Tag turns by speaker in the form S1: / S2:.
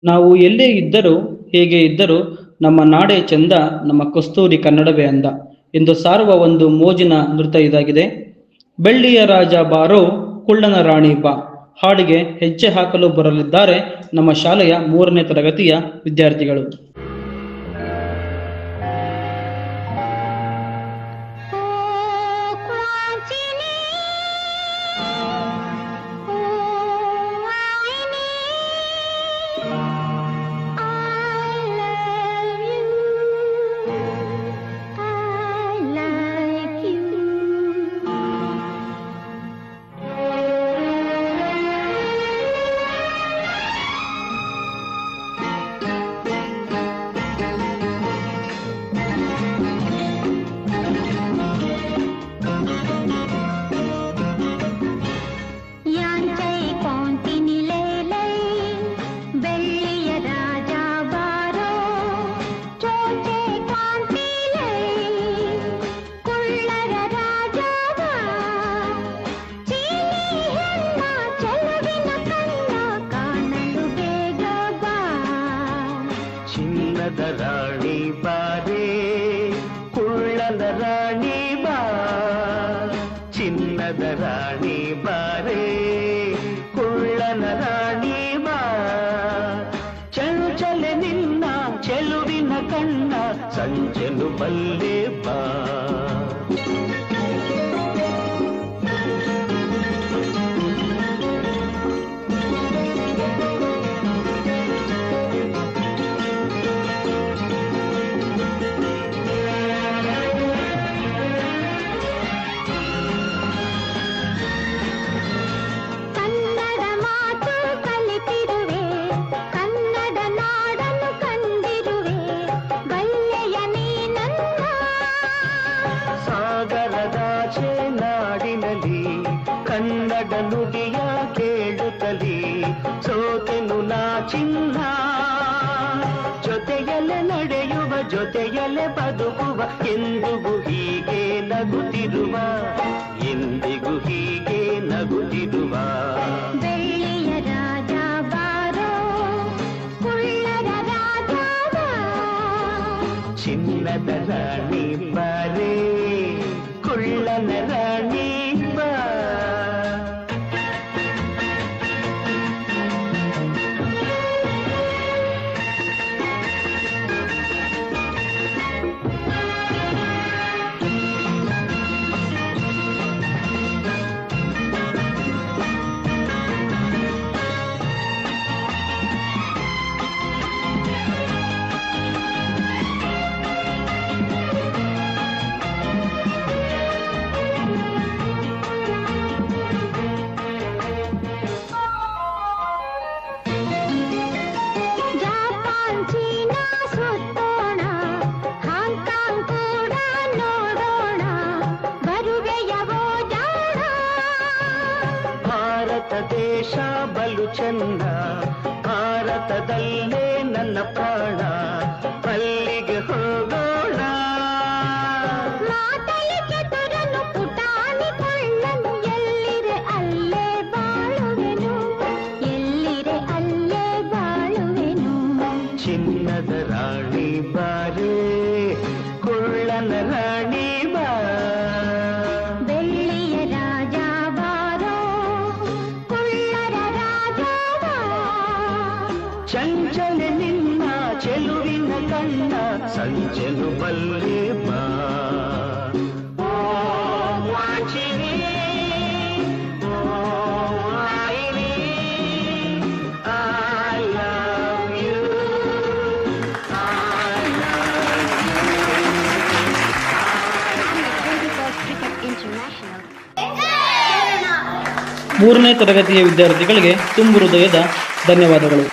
S1: ನಾವು ಎಲ್ಲೇ ಇದ್ದರೂ ಹೇಗೆ ಇದ್ದರೂ ನಮ್ಮ ನಾಡೇ ಚೆಂದ, ನಮ್ಮ ಕಸ್ತೂರಿ ಕನ್ನಡವೇ ಅಂದ ಎಂದು ಸಾರುವ ಒಂದು ಮೋಜಿನ ನೃತ್ಯ ಇದಾಗಿದೆ. ಬೆಳ್ಳಿಯ ರಾಜ ಬಾರೋ, ಕುಳ್ಳನ ರಾಣಿ ಬಾ ಹಾಡಿಗೆ ಹೆಜ್ಜೆ ಹಾಕಲು ಬರಲಿದ್ದಾರೆ ನಮ್ಮ ಶಾಲೆಯ 3ನೇ ತರಗತಿಯ ವಿದ್ಯಾರ್ಥಿಗಳು.
S2: ಚಿನ್ನದ ರಾಣಿ ಬಾರೇ, ಕುಳ್ಳನ ರಾಣಿ ಬಾ, ಚಿನ್ನದ ರಾಣಿ ಬಾರೇ, ಕುಳ್ಳನ ರಾಣಿ ಬಾ, ಚಂಚಲೆ ನಿನ್ನ ಚೆಲುವಿನ ಕಣ್ಣ ಸಂಚಲು ಬಲ್ಲೆ ಬಾ. ಸಾಗರದಾಚೆ ನಾಡಿನಲ್ಲಿ ಕನ್ನಡ ನುಡಿಯ ಕೇಳುತ್ತಲಿ ಸೋತೆನು ನಾ ಚಿನ್ನ, ಜೊತೆಯಲ್ಲೇ ನಡೆಯುವ ಜೊತೆಯಲ್ಲೇ ಬದುಕುವ, ಎಂದಿಗೂ ಹೀಗೆ ನಗುತ್ತಿರುವ, ಎಂದಿಗೂ ಹೀಗೆ ನಗುತ್ತಿರುವ.
S3: ಬೆಳ್ಳಿಯ ರಾಜ ಬಾರೋ, ಕುಳ್ಳರ ರಾಜ ಬಾ,
S2: ಚಿನ್ನದ ರಾಣಿ ಬಾರೇ, ಕುಳ್ಳನ ರಾಣಿ ಬಾ. ಭಾರತ ದೇಶ ಬಲು ಚಂದ, ಭಾರತದಲ್ಲೇ ನನ್ನ ಪ್ರಾಣ, ಅಲ್ಲಿಗೆ ಹೋಗೋಣ.
S3: ಮಾತಲಿ ಚತುರನು ಪುಟಾಣಿ ಕಳ್ಳನು, ಎಲ್ಲಿರೆ ಅಲ್ಲೇ ಬಾಳುವೆನು, ಎಲ್ಲಿರೆ ಅಲ್ಲೇ ಬಾಳುವೆನು.
S2: ಚಿನ್ನದ ರಾಣಿ ಬಾರೇ, ಕುಳ್ಳನ ರಾಣಿ ಬಾ,
S3: ಬೆಳ್ಳಿಯ ರಾಜ ಬಾರೋ, ಕುಳ್ಳರ ರಾಜ ಬಾ,
S2: ಚಂಚಲೆ ನಿನ್ನ ಚೆಲುವಿನ ಕಣ್ಣ ಸಂಚಲು ಬಲ್ಲೆ ಬಾ. ಓ ವಾಚಿನಿ, ಓ ವಾಯಿನಿ, I love you, I love you.
S1: 3ನೇ ತರಗತಿಯ ವಿದ್ಯಾರ್ಥಿಗಳಿಗೆ ತುಂಬು ಹೃದಯದ ಧನ್ಯವಾದಗಳು.